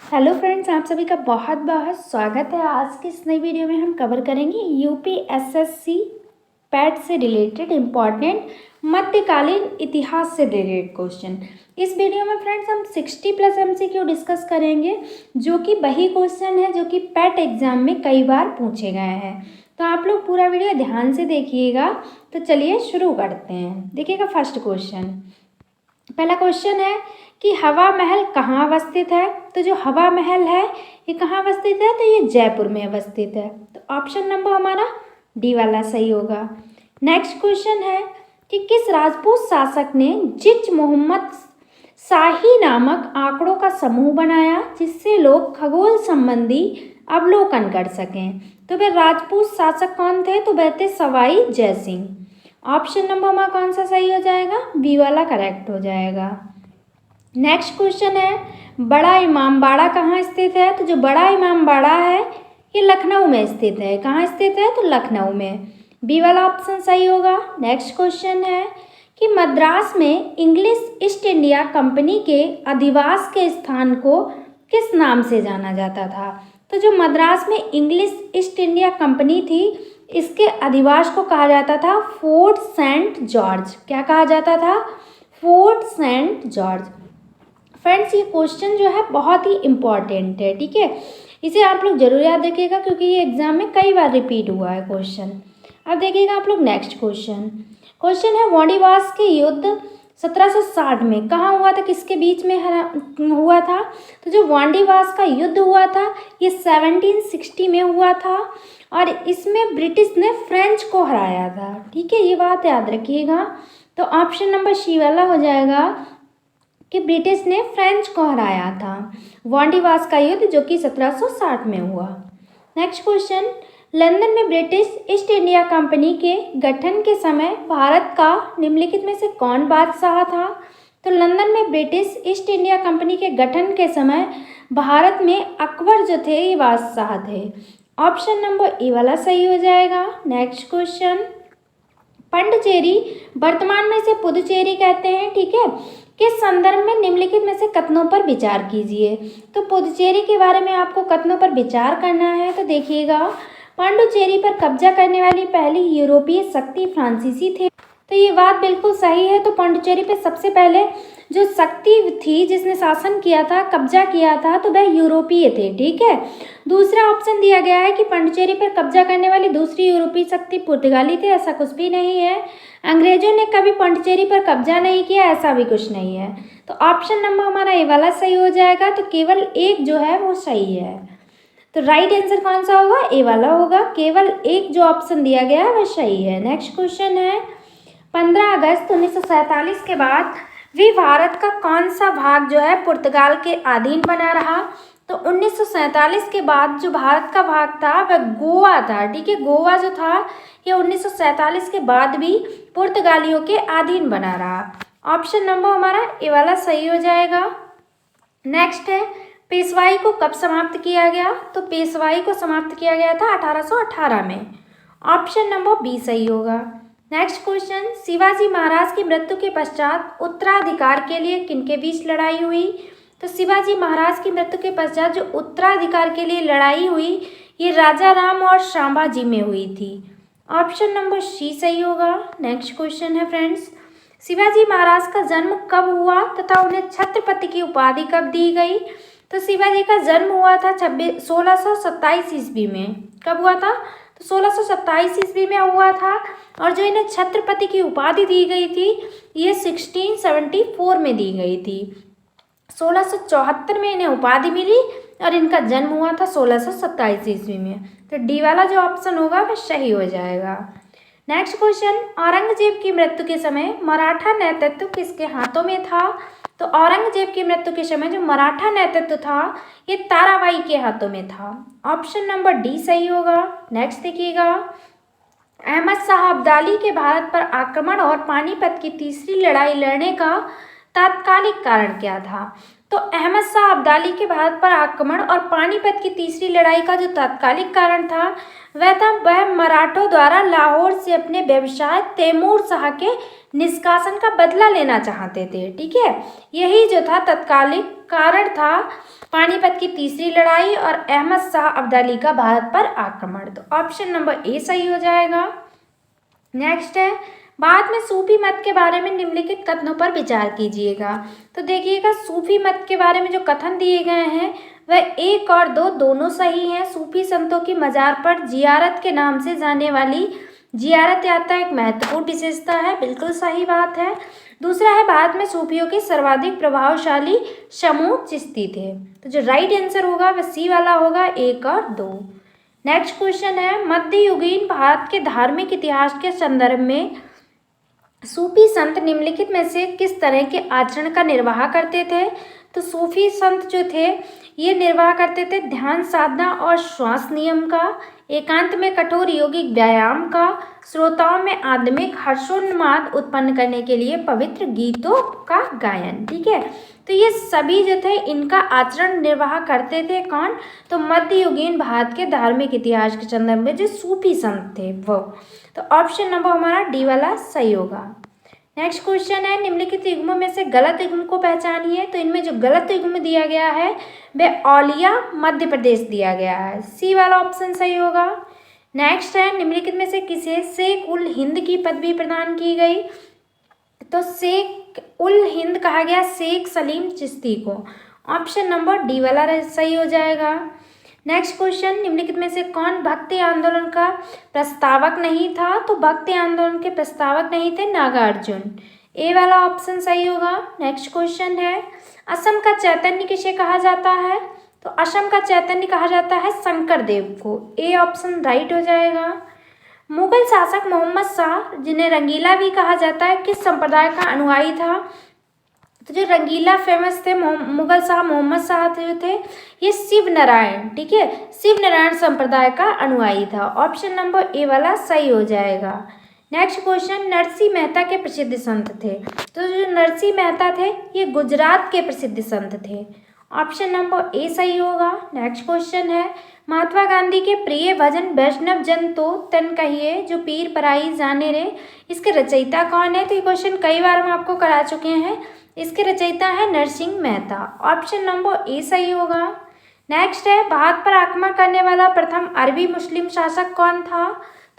Hello friends, आप सभी का बहुत बहुत स्वागत है। आज की इस नई वीडियो में हम कवर करेंगे यूपीएसएससी पैट से रिलेटेड इम्पॉर्टेंट मध्यकालीन इतिहास से रिलेटेड क्वेश्चन। इस वीडियो में फ्रेंड्स हम 60+ एमसीक्यू डिस्कस करेंगे, जो कि वही क्वेश्चन है जो कि पैट एग्जाम में कई बार पूछे गए हैं। तो आप लोग पूरा वीडियो ध्यान से देखिएगा। तो चलिए शुरू करते हैं। देखिएगा फर्स्ट क्वेश्चन। पहला क्वेश्चन है कि हवा महल कहाँ अवस्थित है। तो जो हवा महल है ये कहाँ अवस्थित है, तो ये जयपुर में अवस्थित है। तो ऑप्शन नंबर हमारा डी वाला सही होगा। नेक्स्ट क्वेश्चन है कि किस राजपूत शासक ने जिच मोहम्मद शाही नामक आंकड़ों का समूह बनाया जिससे लोग खगोल संबंधी अवलोकन कर सकें। तो वह राजपूत शासक कौन थे, तो वह थे सवाई जयसिंह। ऑप्शन नंबर हमारा कौन सा सही हो जाएगा, बी वाला करेक्ट हो जाएगा। नेक्स्ट क्वेश्चन है बड़ा इमामबाड़ा कहाँ स्थित है। तो जो बड़ा इमामबाड़ा है ये लखनऊ में स्थित है। कहाँ स्थित है, तो लखनऊ में। बी वाला ऑप्शन सही होगा। नेक्स्ट क्वेश्चन है कि मद्रास में इंग्लिश ईस्ट इंडिया कंपनी के अधिवास के स्थान को किस नाम से जाना जाता था। तो जो मद्रास में इंग्लिश ईस्ट इंडिया कंपनी थी, इसके अधिवास को कहा जाता था फोर्ट सेंट जॉर्ज। क्या कहा जाता था, फोर्ट सेंट जॉर्ज। फ्रेंड्स ये क्वेश्चन जो है बहुत ही इम्पॉर्टेंट है, ठीक है। इसे आप लोग जरूर याद रखिएगा क्योंकि ये एग्जाम में कई बार रिपीट हुआ है क्वेश्चन। अब देखिएगा आप लोग नेक्स्ट क्वेश्चन है वाणिवास के युद्ध 1760 में कहाँ हुआ था, किसके बीच में हुआ था। तो जो वाणिवास का युद्ध हुआ था ये 1760 में हुआ था और इसमें ब्रिटिश ने फ्रेंच को हराया था, ठीक है। ये बात याद रखिएगा। तो ऑप्शन नंबर सी वाला हो जाएगा कि ब्रिटिश ने फ्रेंच को हराया था। वाणिवास का युद्ध जो कि 1760 में हुआ। नेक्स्ट क्वेश्चन, लंदन में ब्रिटिश ईस्ट इंडिया कंपनी के गठन के समय भारत का निम्नलिखित में से कौन बादशाह था। तो लंदन में ब्रिटिश ईस्ट इंडिया कंपनी के गठन के समय भारत में अकबर जो थे ये बादशाह थे। ऑप्शन नंबर ए वाला सही हो जाएगा। नेक्स्ट क्वेश्चन, पंडिचेरी वर्तमान में इसे पुदुचेरी कहते हैं, ठीक है। किस संदर्भ में निम्नलिखित में से कथनों पर विचार कीजिए। तो पुदुचेरी के बारे में आपको कथनों पर विचार करना है। तो देखिएगा, पांडुचेरी पर कब्जा करने वाली पहली यूरोपीय शक्ति फ्रांसीसी थे। तो ये बात बिल्कुल सही है। तो पांडुचेरी पे सबसे पहले जो शक्ति थी जिसने शासन किया था, कब्जा किया था, तो वह यूरोपीय थे, ठीक है। दूसरा ऑप्शन दिया गया है कि पांडुचेरी पर कब्जा करने वाली दूसरी यूरोपीय शक्ति पुर्तगाली थे। ऐसा कुछ भी नहीं है। अंग्रेजों ने कभी पांडुचेरी पर कब्जा नहीं किया, ऐसा भी कुछ नहीं है। तो ऑप्शन नंबर हमारा ए वाला सही हो जाएगा। तो केवल एक जो है वो सही है। तो राइट आंसर कौन सा होगा, ए वाला होगा। केवल एक जो ऑप्शन दिया गया है वह सही है। नेक्स्ट क्वेश्चन है 15 अगस्त 1947 के बाद भी भारत का कौन सा भाग जो है पुर्तगाल के अधीन बना रहा। तो 1947 के बाद जो भारत का भाग था वह गोवा था, ठीक है। गोवा जो था ये 1947 के बाद भी पुर्तगालियों के अधीन बना रहा। ऑप्शन नंबर हमारा ए वाला सही हो जाएगा। नेक्स्ट है पेशवाई को कब समाप्त किया गया। तो पेशवाई को समाप्त किया गया था 1818 में। ऑप्शन नंबर बी सही होगा। नेक्स्ट क्वेश्चन, शिवाजी महाराज की मृत्यु के पश्चात उत्तराधिकार के लिए किनके बीच लड़ाई हुई। तो शिवाजी महाराज की मृत्यु के पश्चात जो उत्तराधिकार के लिए लड़ाई हुई ये राजा राम और संभाजी में हुई थी। ऑप्शन नंबर सी सही होगा। नेक्स्ट क्वेश्चन है फ्रेंड्स, शिवाजी महाराज का जन्म कब हुआ तथा उन्हें छत्रपति की उपाधि कब दी गई। तो शिवाजी का जन्म हुआ था 1627 ईस्वी में। कब हुआ था, तो 1627 ईस्वी में हुआ था। और जो इन्हें छत्रपति की उपाधि दी गई थी ये 1674 में दी गई थी। 1674 में इन्हें उपाधि मिली और इनका जन्म हुआ था 1627 ईस्वी में। तो डी वाला जो ऑप्शन होगा वह सही हो जाएगा। नेक्स्ट क्वेश्चन, औरंगजेब की मृत्यु के समय मराठा नेतृत्व किसके हाथों में था। तो औरंगजेब की मृत्यु के समय जो मराठा नेतृत्व था ये ताराबाई के हाथों में था। ऑप्शन नंबर डी सही होगा। नेक्स्ट देखिएगा, अहमद शाह अब्दाली के भारत पर आक्रमण और पानीपत की तीसरी लड़ाई लड़ने का तात्कालिक कारण क्या था। तो अहमद शाह अब्दाली के भारत पर आक्रमण और पानीपत की तीसरी लड़ाई का जो तात्कालिक कारण था वह मराठों द्वारा लाहौर से अपने व्यवसाय तैमूर शाह के निष्कासन का बदला लेना चाहते थे। ठीक है, यही जो था तत्कालिक कारण था पानीपत की तीसरी लड़ाई और अहमद शाह अब्दाली का भारत पर आक्रमण। तो ऑप्शन नंबर ए सही हो जाएगा। नेक्स्ट है, बाद में सूफी मत के बारे में निम्नलिखित कथनों पर विचार कीजिएगा। तो देखिएगा, सूफी मत के बारे में जो कथन दिए गए हैं वह 1 और 2 दोनों सही हैं। सूफी संतों की मजार पर जियारत के नाम से जाने वाली जियारत यात्रा एक महत्वपूर्ण विशेषता है, बिल्कुल सही बात है। दूसरा है, भारत में सूफियों के सर्वाधिक प्रभावशाली समूह चिश्ती थे। तो जो राइट आंसर होगा वह सी वाला होगा, 1 और 2। नेक्स्ट क्वेश्चन है, मध्ययुगीन भारत के धार्मिक इतिहास के संदर्भ में सूफी संत निम्नलिखित में से किस तरह के आचरण का निर्वाह करते थे। तो सूफी संत जो थे ये निर्वाह करते थे ध्यान साधना और श्वास नियम का, एकांत में कठोर योगिक व्यायाम का, श्रोताओं में आत्मिक हर्षोन्माद उत्पन्न करने के लिए पवित्र गीतों का गायन। ठीक है, तो ये सभी जो थे इनका आचरण निर्वाह करते थे कौन, तो मध्ययुगीन भारत के धार्मिक इतिहास के संदर्भ में जो सूफी संत थे वो। तो ऑप्शन नंबर हमारा डी वाला सही होगा। नेक्स्ट क्वेश्चन है, निम्नलिखित युग्मों में से गलत युग्म को पहचानिए। तो इनमें जो गलत युग्म दिया गया है वह औलिया मध्य प्रदेश दिया गया है, सी वाला ऑप्शन सही होगा। नेक्स्ट है, निम्नलिखित में से किसे शेख उल हिंद की पदवी प्रदान की गई। तो शेख उल हिंद कहा गया शेख सलीम चिश्ती को, ऑप्शन नंबर डी वाला सही हो जाएगा। नेक्स्ट क्वेश्चन, निम्नलिखित में से कौन भक्ति आंदोलन का प्रस्तावक नहीं था। तो भक्ति आंदोलन के प्रस्तावक नहीं थे नागार्जुन, ए वाला ऑप्शन सही होगा। नेक्स्ट क्वेश्चन है, असम का चैतन्य किसे कहा जाता है। तो असम का चैतन्य कहा जाता है शंकर देव को, ए ऑप्शन राइट हो जाएगा। मुगल शासक मोहम्मद शाह, जिन्हें रंगीला भी कहा जाता है, किस संप्रदाय का अनुयायी था। तो जो रंगीला फेमस थे मुगल शाह मोहम्मद शाह जो थे ये शिव नारायण, ठीक है, शिव नारायण संप्रदाय का अनुयायी था, ऑप्शन नंबर ए वाला सही हो जाएगा। नेक्स्ट क्वेश्चन, नरसिंह मेहता के प्रसिद्ध संत थे। तो जो नरसिंह मेहता थे ये गुजरात के प्रसिद्ध संत थे, ऑप्शन नंबर ए सही होगा। नेक्स्ट क्वेश्चन है, महात्मा गांधी के प्रिय भजन वैष्णव जन तो तन कहिए जो पीर पराई जाने रे, इसके रचयिता कौन है। तो ये क्वेश्चन कई बार हम आपको करा चुके हैं, इसके रचयिता है Narsinh Mehta, option number A सही होगा। नेक्स्ट है, भारत पर आक्रमण करने वाला प्रथम अरबी मुस्लिम शासक कौन था।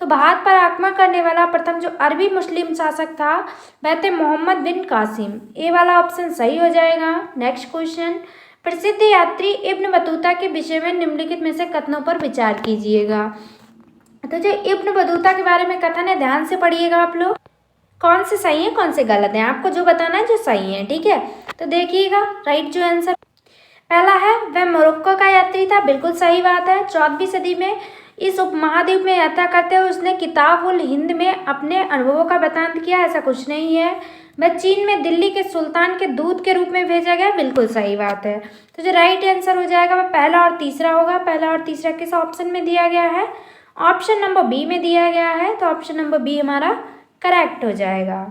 तो भारत पर आक्रमण करने वाला प्रथम जो अरबी मुस्लिम शासक था वह थे मोहम्मद बिन कासिम, ए वाला ऑप्शन सही हो जाएगा। नेक्स्ट क्वेश्चन, प्रसिद्ध यात्री इब्न बतूता के विषय में निम्नलिखित में से कथनों पर विचार कीजिएगा। तो जो इब्न बतूता के बारे में कथन है ध्यान से पढ़िएगा आप लोग, कौन से सही है कौन से गलत है, आपको जो बताना है जो सही है। ठीक है, तो देखिएगा राइट जो आंसर पहला है वह मोरक्को का यात्री था, बिल्कुल सही बात है। 14वीं सदी में इस उपमहाद्वीप में यात्रा करते हुए उसने किताब उल हिंद में अपने अनुभवों का वृतांत किया, ऐसा कुछ नहीं है। वह चीन में दिल्ली के सुल्तान के दूत के रूप में भेजा गया, बिल्कुल सही बात है। तो जो राइट आंसर हो जाएगा वह पहला और तीसरा होगा। पहला और तीसरा किस ऑप्शन में दिया गया है, ऑप्शन नंबर बी में दिया गया है, तो ऑप्शन नंबर बी हमारा करेक्ट हो जाएगा।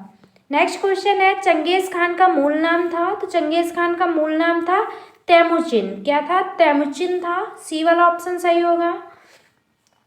नेक्स्ट क्वेश्चन है, चंगेज खान का मूल नाम था। तो चंगेज खान का मूल नाम था तैमुचिन, क्या था, तैमुचिन था, सी वाला ऑप्शन सही होगा।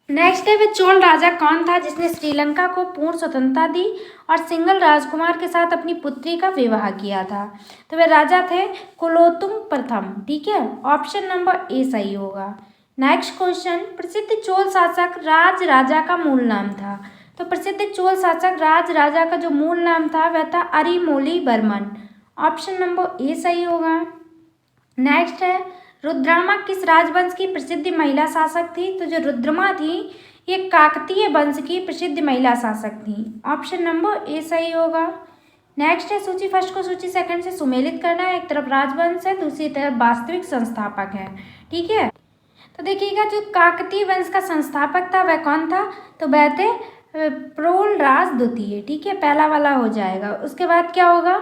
नेक्स्ट है, वह चोल राजा कौन था जिसने श्रीलंका को पूर्ण स्वतंत्रता दी और सिंगल राजकुमार के साथ अपनी पुत्री का विवाह किया था। तो वह राजा थे कुलोत्तुंग प्रथम, ठीक है, ऑप्शन नंबर ए सही होगा। नेक्स्ट क्वेश्चन, प्रसिद्ध चोल शासक राज राजा का मूल नाम था। तो प्रसिद्ध चोल शासक राज राजा का जो मूल नाम था वह था अरिमोली वर्मन, ऑप्शन नंबर ए सही होगा। नेक्स्ट है, रुद्रामा किस राजवंश की प्रसिद्ध महिला शासक थी। तो जो रुद्रमा थी ये काकतीय वंश की प्रसिद्ध महिला शासक थी, ऑप्शन नंबर ए सही होगा। नेक्स्ट है, सूची फर्स्ट को सूची सेकंड से सुमेलित करना है, एक तरफ राजवंश है दूसरी तरफ वास्तविक संस्थापक है। ठीक है, तो देखिएगा जो काकतीय वंश का संस्थापक था वह कौन था, तो वह थे प्रबलराज द्वितीय, ठीक है, पहला वाला हो जाएगा। उसके बाद क्या होगा,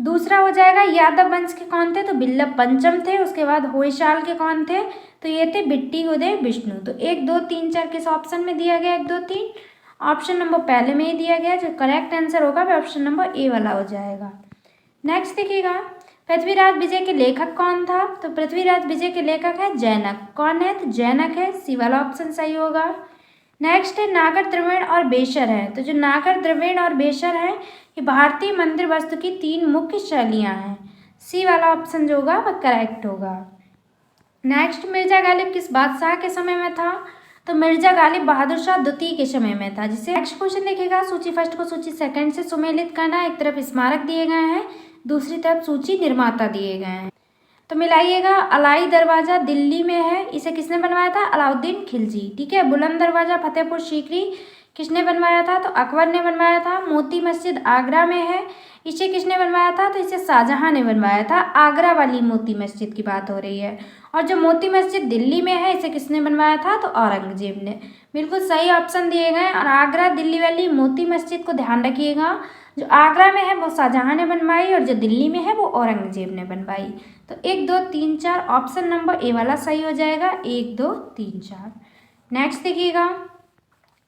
दूसरा हो जाएगा यादव वंश के कौन थे, तो बिल्लभ पंचम थे। उसके बाद होयसाल के कौन थे, तो ये थे बिट्टी उदय विष्णु। तो 1 2 3 4 किस ऑप्शन में दिया गया, 1 2 3 ऑप्शन नंबर पहले में ही दिया गया, जो करेक्ट आंसर होगा वह ऑप्शन नंबर ए वाला हो जाएगा। नेक्स्ट देखिएगा, पृथ्वीराज विजय के लेखक कौन था? तो पृथ्वीराज विजय के लेखक है जैनक। कौन है? तो जैनक है। सी वाला ऑप्शन सही होगा। नेक्स्ट है नागर द्रविड़ और बेशर है। तो जो नागर द्रविड़ और बेशर है ये भारतीय मंदिर वास्तु की 3 मुख्य शैलियाँ हैं। सी वाला ऑप्शन जो होगा वह करेक्ट होगा। नेक्स्ट, मिर्जा गालिब किस बादशाह के समय में था? तो मिर्जा गालिब बहादुर शाह द्वितीय के समय में था। जिससे नेक्स्ट क्वेश्चन देखिएगा, सूची फर्स्ट को सूची सेकंड से सुमेलित करना है। एक तरफ स्मारक दिए गए हैं, दूसरी तरफ सूची निर्माता दिए गए हैं। तो मिलाइएगा, अलाई दरवाजा दिल्ली में है, इसे किसने बनवाया था? अलाउद्दीन खिलजी। ठीक है। बुलंद दरवाजा फतेहपुर सीकरी किसने बनवाया था? तो अकबर ने बनवाया था। मोती मस्जिद आगरा में है, इसे किसने बनवाया था? तो इसे शाहजहां ने बनवाया था। आगरा वाली मोती मस्जिद की बात हो रही है। और जो मोती मस्जिद दिल्ली में है इसे किसने बनवाया था? तो औरंगजेब ने। बिल्कुल सही ऑप्शन दिए गए। और आगरा दिल्ली वाली मोती मस्जिद को ध्यान रखिएगा, जो आगरा में है वो शाहजहां ने बनवाई और जो दिल्ली में है वो औरंगजेब ने बनवाई। तो 1 2 3 4 ऑप्शन नंबर ए वाला सही हो जाएगा। 1 2 3 4। नेक्स्ट देखिएगा,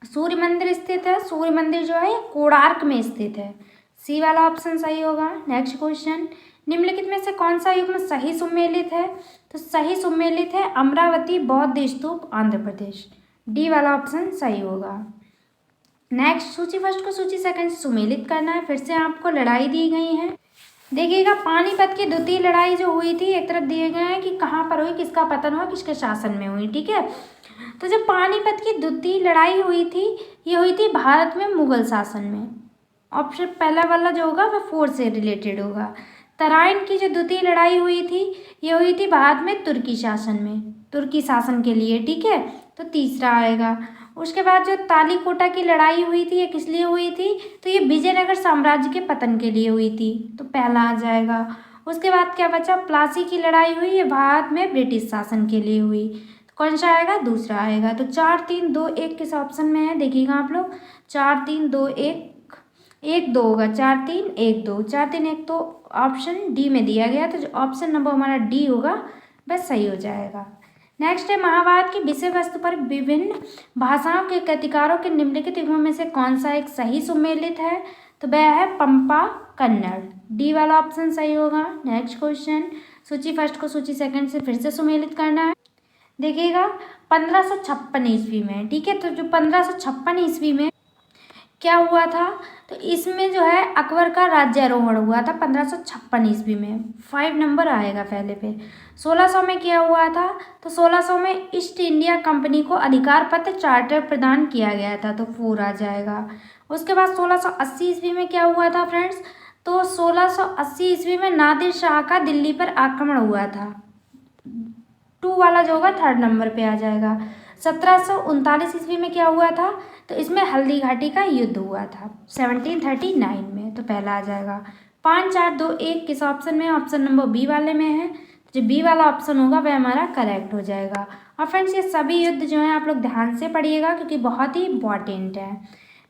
सूर्य मंदिर स्थित है। सूर्य मंदिर जो है कोणार्क में स्थित है। सी वाला ऑप्शन सही होगा। नेक्स्ट क्वेश्चन, निम्नलिखित में से कौन सा युग्म सही सुमेलित है? तो सही सुमेलित है अमरावती बौद्ध स्तूप आंध्र प्रदेश। डी वाला ऑप्शन सही होगा। नेक्स्ट, सूची फर्स्ट को सूची सेकंड से सुमेलित करना है। फिर से आपको लड़ाई दी गई है। देखिएगा, पानीपत की द्वितीय लड़ाई जो हुई थी, एक तरफ दिए गए हैं कि कहाँ पर हुई, किसका पतन हुआ, किसके शासन में हुई। ठीक है। तो जब पानीपत की द्वितीय लड़ाई हुई थी, ये हुई थी भारत में मुगल शासन में। ऑप्शन पहला वाला जो होगा वह 4 से रिलेटेड होगा। तराइन की जो द्वितीय लड़ाई हुई थी, ये हुई थी भारत में तुर्की शासन में, तुर्की शासन के लिए। ठीक है। तो तीसरा आएगा। उसके बाद जो तालीकोटा की लड़ाई हुई थी, ये किस लिए हुई थी? तो ये विजयनगर साम्राज्य के पतन के लिए हुई थी, तो पहला आ जाएगा। उसके बाद क्या बचा? प्लासी की लड़ाई हुई, ये भारत में ब्रिटिश शासन के लिए हुई। तो कौन सा आएगा? दूसरा आएगा। तो 4 3 2 1 किस ऑप्शन में है? देखिएगा आप लोग, 4 3 2 1 1 2 होगा। 4 3 1 2, 4 3 1 तो ऑप्शन डी में दिया गया। तो जो ऑप्शन नंबर हमारा डी होगा वह सही हो जाएगा। नेक्स्ट है, महाभारत की विषय वस्तु पर विभिन्न भाषाओं के कृतिकारों के निम्नलिखित युग्मों में से कौन सा एक सही सुमेलित है? तो वह है पंपा कन्नड़। डी वाला ऑप्शन सही होगा। नेक्स्ट क्वेश्चन, सूची फर्स्ट को सूची सेकंड से फिर से सुमेलित करना है। देखिएगा, 1556 ईस्वी में। ठीक है। तो जो 1556 ईस्वी में क्या हुआ था? तो इसमें जो है अकबर का राज्यारोहण हुआ था 1556 ईस्वी में। 5 नंबर आएगा पहले पे। 1600 में क्या हुआ था? तो 1600 में ईस्ट इंडिया कंपनी को अधिकार पत्र चार्टर प्रदान किया गया था, तो 4 आ जाएगा। उसके बाद 1680 ईस्वी में क्या हुआ था फ्रेंड्स? तो 1680 ईस्वी में नादिर शाह का दिल्ली पर आक्रमण हुआ था। 2 वाला जो होगा 3rd नंबर पे आ जाएगा। 1739 ईस्वी में क्या हुआ था? तो इसमें हल्दी घाटी का युद्ध हुआ था 1739 में, तो पहला आ जाएगा। 5 4 2 1 किस ऑप्शन में? ऑप्शन नंबर बी वाले में है। जो बी वाला ऑप्शन होगा वह हमारा करेक्ट हो जाएगा। और फ्रेंड्स, ये सभी युद्ध जो है आप लोग ध्यान से पढ़िएगा क्योंकि बहुत ही इंपॉर्टेंट है।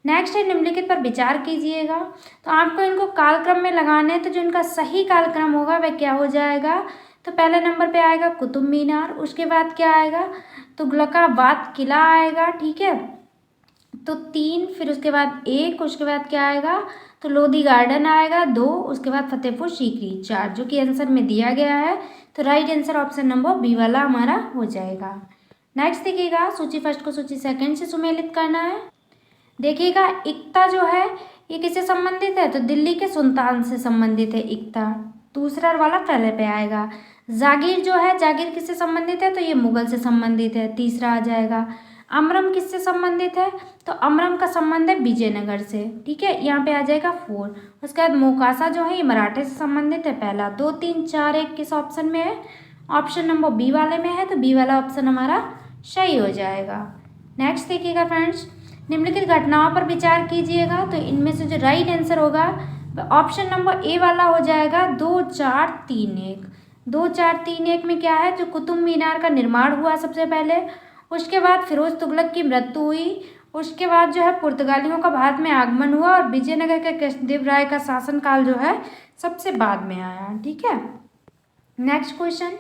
नेक्स्ट है, निम्नलिखित पर विचार कीजिएगा। तो आपको इनको कालक्रम में लगाने हैं, तो जो इनका सही कालक्रम होगा वह क्या हो जाएगा? तो पहले नंबर पे आएगा कुतुब मीनार। उसके बाद क्या आएगा? तुगलकाबाद किला आएगा। ठीक है। तो 3, फिर उसके बाद 1, उसके बाद क्या आएगा? तो लोधी गार्डन आएगा 2, उसके बाद फतेहपुर सीकरी 4, जो कि आंसर में दिया गया है। तो right answer option number B वाला हमारा हो जाएगा। नेक्स्ट देखिएगा, सूची फर्स्ट को सूची सेकंड से सुमेलित करना है। देखिएगा, इक्ता जो है ये किससे संबंधित है? तो दिल्ली के सुल्तान से संबंधित है इक्ता। दूसरा वाला पहले पे आएगा। जागीर जो है, जागीर किससे संबंधित है? तो ये मुगल से संबंधित है, तीसरा आ जाएगा। अमरम किससे संबंधित है? तो अमरम का संबंध है विजयनगर से। ठीक है। यहाँ पे आ जाएगा 4। उसके बाद मोकासा जो है ये मराठे से संबंधित है, पहला। 2 3 4 1 किस ऑप्शन में है? ऑप्शन नंबर बी वाले में है, तो बी वाला ऑप्शन हमारा सही हो जाएगा। नेक्स्ट देखिएगा फ्रेंड्स, निम्नलिखित घटनाओं पर विचार कीजिएगा। तो इनमें से जो राइट आंसर होगा ऑप्शन नंबर ए वाला हो जाएगा। 2 4 3 1। 2 4 3 1 में क्या है? जो कुतुब मीनार का निर्माण हुआ सबसे पहले, उसके बाद फिरोज तुगलक की मृत्यु हुई, उसके बाद जो है पुर्तगालियों का भारत में आगमन हुआ और विजयनगर के कृष्णदेव राय का शासनकाल जो है सबसे बाद में आया। ठीक है। नेक्स्ट क्वेश्चन,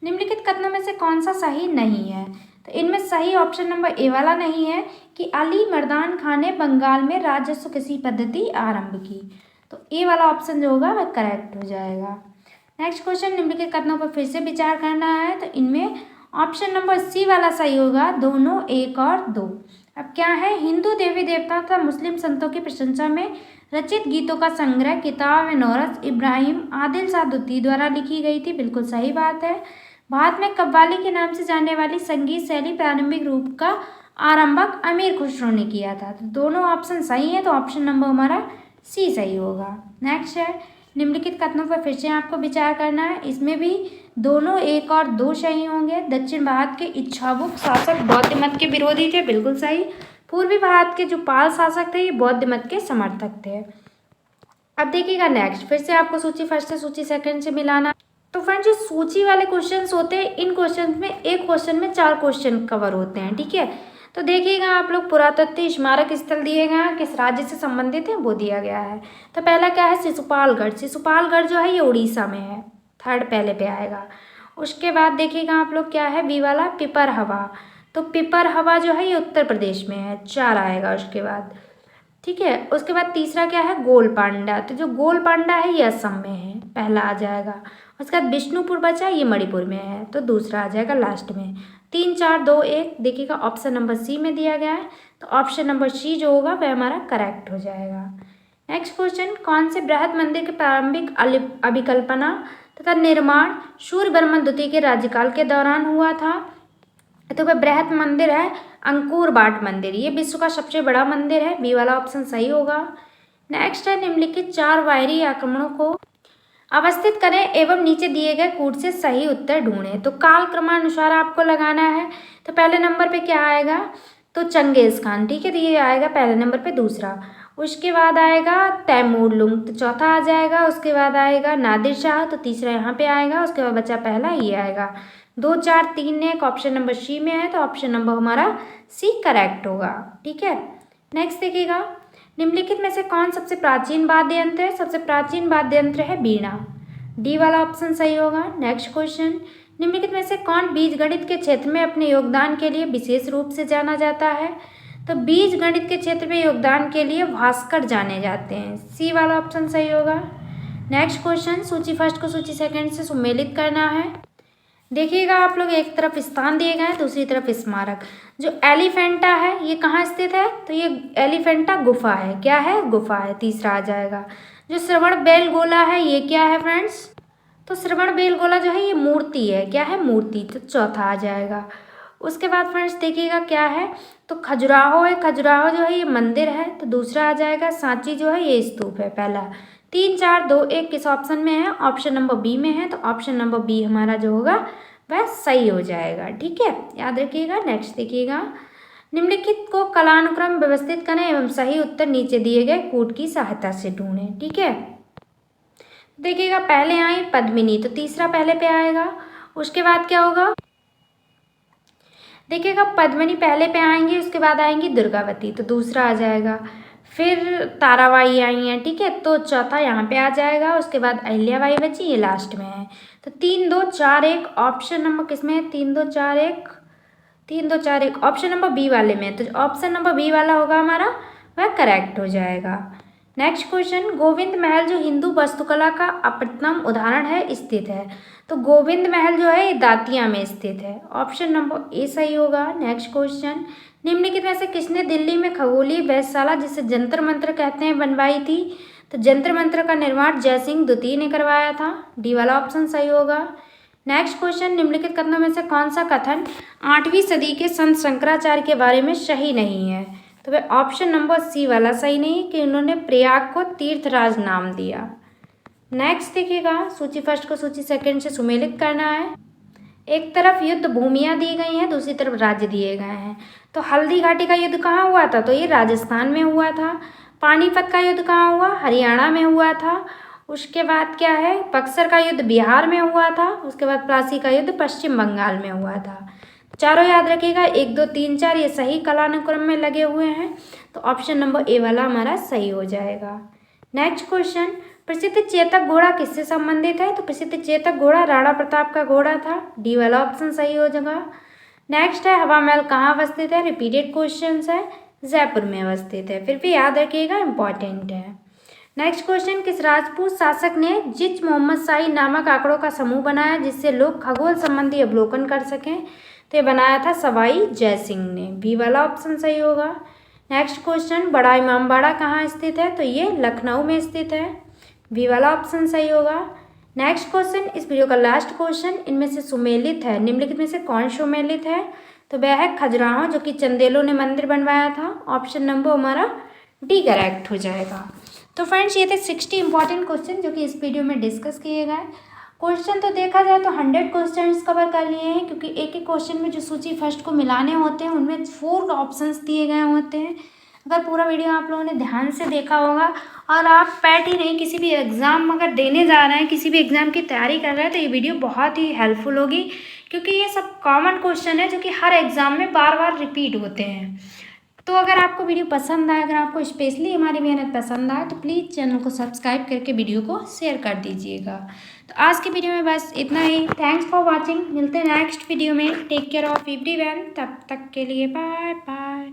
निम्नलिखित कथनों में से कौन सा सही नहीं है? तो इनमें सही ऑप्शन नंबर ए वाला नहीं है कि अली मर्दान खान ने बंगाल में राजस्व कृषि पद्धति आरंभ की। तो ए वाला ऑप्शन जो होगा वह करेक्ट हो जाएगा। नेक्स्ट क्वेश्चन, निम्नलिखित कथनों पर फिर से विचार करना है। तो इनमें ऑप्शन नंबर सी वाला सही होगा, दोनों 1 और 2। अब क्या है, हिंदू देवी देवता तथा मुस्लिम संतों की प्रशंसा में रचित गीतों का संग्रह किताब नौरस इब्राहिम आदिल शाह दुती द्वारा लिखी गई थी। बिल्कुल सही बात है। भारत में कव्वाली के नाम से जाने वाली संगीत शैली प्रारंभिक रूप का आरंभक अमीर खुसरो ने किया था। तो दोनों ऑप्शन सही है, तो ऑप्शन नंबर हमारा सी सही होगा। नेक्स्ट है, निम्नलिखित कथनों पर फिर से आपको विचार करना है। इसमें भी दोनों 1 और 2 सही होंगे। दक्षिण भारत के इच्छाबुक शासक बौद्ध मत के विरोधी थे, बिल्कुल सही। पूर्वी भारत के जो पाल शासक थे ये बौद्ध मत के समर्थक थे। अब देखिएगा नेक्स्ट, फिर से आपको सूची फर्स्ट से सूची सेकंड से मिलाना। तो फ्रेंड्स, जो सूची वाले क्वेश्चंस होते हैं, इन क्वेश्चंस में एक क्वेश्चन में 4 क्वेश्चन कवर होते हैं, ठीक है। तो देखिएगा आप लोग, पुरातत्व स्मारक स्थल दिए गए हैं, किस राज्य से संबंधित है वो दिया गया है। तो पहला क्या है, शिशुपालगढ़। शिशुपालगढ़ जो है ये उड़ीसा में है, थर्ड पहले पे आएगा। उसके बाद देखिएगा आप लोग, क्या है बी वाला, पिपरहवा। तो पिपरहवा जो है ये उत्तर प्रदेश में है, 4 आएगा उसके बाद, ठीक है। उसके बाद तीसरा क्या है, गोलपांडा। तो जो गोलपांडा है ये असम में है, पहला आ जाएगा। उसके बाद विष्णुपुर बचा, ये मणिपुर में है, तो दूसरा आ जाएगा लास्ट में। 3 4 2 1 देखिएगा ऑप्शन नंबर सी में दिया गया है, तो ऑप्शन नंबर सी जो होगा वह हमारा करेक्ट हो जाएगा। नेक्स्ट क्वेश्चन, कौन से बृहद मंदिर की प्रारंभिक अभिकल्पना तथा निर्माण सूर्यवर्मन द्वितीय के राज्यकाल के दौरान हुआ था? तो वह बृहद मंदिर है अंकोर वाट मंदिर, ये विश्व का सबसे बड़ा मंदिर है, बी वाला ऑप्शन सही होगा। नेक्स्ट है, निम्नलिखित 4 बाहरी आक्रमणों को अवस्थित करें एवं नीचे दिए गए कूट से सही उत्तर ढूंढें। तो काल क्रमानुसार आपको लगाना है। तो पहले नंबर पे क्या आएगा, तो चंगेज खान, ठीक है, तो ये आएगा पहले नंबर पे। दूसरा, उसके बाद आएगा तैमूर लुंग, तो चौथा आ जाएगा। उसके बाद आएगा नादिर शाह, तो तीसरा यहाँ पे आएगा। उसके बाद बचा पहला, ये आएगा। 2 4 3 1 ऑप्शन नंबर सी में है, तो ऑप्शन नंबर हमारा सी करेक्ट होगा, ठीक है। नेक्स्ट देखिएगा, निम्नलिखित में से कौन सबसे प्राचीन वाद्य यंत्र है? सबसे प्राचीन वाद्य यंत्र है वीणा, डी वाला ऑप्शन सही होगा। नेक्स्ट क्वेश्चन, निम्नलिखित में से कौन बीजगणित के क्षेत्र में अपने योगदान के लिए विशेष रूप से जाना जाता है? तो बीजगणित के क्षेत्र में योगदान के लिए भास्कर जाने जाते हैं, सी वाला ऑप्शन सही होगा। नेक्स्ट क्वेश्चन, सूची फर्स्ट को सूची सेकंड से सुमेलित करना है। देखिएगा आप लोग, एक तरफ स्थान दिए गए हैं, दूसरी तरफ स्मारक। जो एलिफेंटा है ये कहाँ स्थित है? तो ये एलिफेंटा गुफा है, क्या है, गुफा है, तीसरा आ जाएगा। जो श्रवण बेलगोला है ये क्या है फ्रेंड्स? तो श्रवण बेलगोला जो है ये मूर्ति है, क्या है, मूर्ति, तो चौथा आ जाएगा। उसके बाद फ्रेंड्स देखिएगा क्या है, तो खजुराहो है, खजुराहो जो है ये मंदिर है, तो दूसरा आ जाएगा। सांची जो है ये स्तूप है, पहला। 3 4 2 1 किस ऑप्शन में है? ऑप्शन नंबर बी में है, तो ऑप्शन नंबर बी हमारा जो होगा वह सही हो जाएगा, ठीक है, याद रखिएगा। नेक्स्ट देखिएगा, निम्नलिखित को कालानुक्रम व्यवस्थित करें एवं सही उत्तर नीचे दिए गए कूट की सहायता से ढूंढें, ठीक है। देखिएगा पहले आई पद्मिनी, तो तीसरा पहले पे आएगा। उसके बाद क्या होगा, देखिएगा पद्मिनी पहले पे आएंगी, उसके बाद आएंगी दुर्गावती, तो दूसरा आ जाएगा। फिर ताराबाई आई हैं, ठीक है, तो चौथा यहाँ पे आ जाएगा। उसके बाद अहिल्याबाई बची, ये लास्ट में है। तो 3 2 4 1 ऑप्शन नंबर किस में है? 3 2 4 1 3 2 4 1 ऑप्शन नंबर बी वाले में, तो ऑप्शन नंबर बी वाला होगा हमारा वह करेक्ट हो जाएगा। नेक्स्ट क्वेश्चन, गोविंद महल जो हिंदू वास्तुकला का अप्रतिम उदाहरण है स्थित है? तो गोविंद महल जो है ये दातिया में स्थित है, ऑप्शन नंबर ए सही होगा। नेक्स्ट क्वेश्चन, निम्नलिखित में से किसने दिल्ली में खगोलीय वेधशाला जिसे जंतर मंत्र कहते हैं बनवाई थी? तो जंतर मंत्र का निर्माण जयसिंह द्वितीय ने करवाया था, डी वाला ऑप्शन सही होगा। नेक्स्ट क्वेश्चन, निम्नलिखित कथनों में से कौन सा कथन 8वीं सदी के संत शंकराचार्य के बारे में सही नहीं है? तो वह ऑप्शन नंबर सी वाला सही नहीं कि उन्होंने प्रयाग को तीर्थराज नाम दिया। नेक्स्ट देखिएगा, सूची फर्स्ट को सूची सेकंड से सुमेलित करना है। एक तरफ युद्ध भूमियाँ दी गई हैं, दूसरी तरफ राज्य दिए गए हैं। तो हल्दी घाटी का युद्ध कहाँ हुआ था? तो ये राजस्थान में हुआ था। पानीपत का युद्ध कहाँ हुआ? हरियाणा में हुआ था। उसके बाद क्या है, बक्सर का युद्ध बिहार में हुआ था। उसके बाद प्लासी का युद्ध पश्चिम बंगाल में हुआ था। चारों याद रखिएगा, 1 2 3 4 ये सही कालानुक्रम में लगे हुए हैं, तो ऑप्शन नंबर ए वाला हमारा सही हो जाएगा। नेक्स्ट क्वेश्चन, प्रसिद्ध चेतक घोड़ा किससे संबंधित है? तो प्रसिद्ध चेतक घोड़ा राणा प्रताप का घोड़ा था, डी वाला ऑप्शन सही हो जाएगा। नेक्स्ट है, हवा महल कहाँ अवस्थित है? रिपीटेड क्वेश्चन है, जयपुर में अवस्थित है, फिर भी याद रखिएगा, इंपॉर्टेंट है। नेक्स्ट क्वेश्चन, किस राजपूत शासक ने जिच मोहम्मद शाही नामक आंकड़ों का समूह बनाया जिससे लोग खगोल संबंधी अवलोकन कर सकें? तो ये बनाया था सवाई जय सिंह ने। बी वाला ऑप्शन सही होगा। नेक्स्ट क्वेश्चन, बड़ा इमामबाड़ा कहाँ स्थित है? तो ये लखनऊ में स्थित है। बी वाला ऑप्शन सही होगा। नेक्स्ट क्वेश्चन, इस वीडियो का लास्ट क्वेश्चन, इनमें से सुमेलित है, निम्नलिखित में से कौन सुमेलित है? तो वह है खजुराहो, जो कि चंदेलों ने मंदिर बनवाया था। ऑप्शन नंबर हमारा डी करेक्ट हो जाएगा। तो फ्रेंड्स, ये थे 60 इंपॉर्टेंट क्वेश्चन जो कि इस वीडियो में डिस्कस किए गए। क्वेश्चन तो देखा जाए तो 100 क्वेश्चंस कवर कर लिए हैं, क्योंकि एक एक क्वेश्चन में जो सूची फर्स्ट को मिलाने होते हैं उनमें 4 ऑप्शंस दिए गए होते हैं। अगर पूरा वीडियो आप लोगों ने ध्यान से देखा होगा और आप पैट ही नहीं किसी भी एग्ज़ाम अगर देने जा रहे हैं, किसी भी एग्ज़ाम की तैयारी कर रहे हैं, तो ये वीडियो बहुत ही हेल्पफुल होगी, क्योंकि ये सब कॉमन क्वेश्चन है जो कि हर एग्ज़ाम में बार बार रिपीट होते हैं। तो अगर आपको वीडियो पसंद आए, अगर आपको स्पेशली हमारी मेहनत पसंद आए, तो प्लीज़ चैनल को सब्सक्राइब करके वीडियो को शेयर कर दीजिएगा। तो आज की वीडियो में बस इतना ही। Thanks for watching. मिलते हैं नेक्स्ट वीडियो में। Take care of everyone. तब तक के लिए बाय बाय।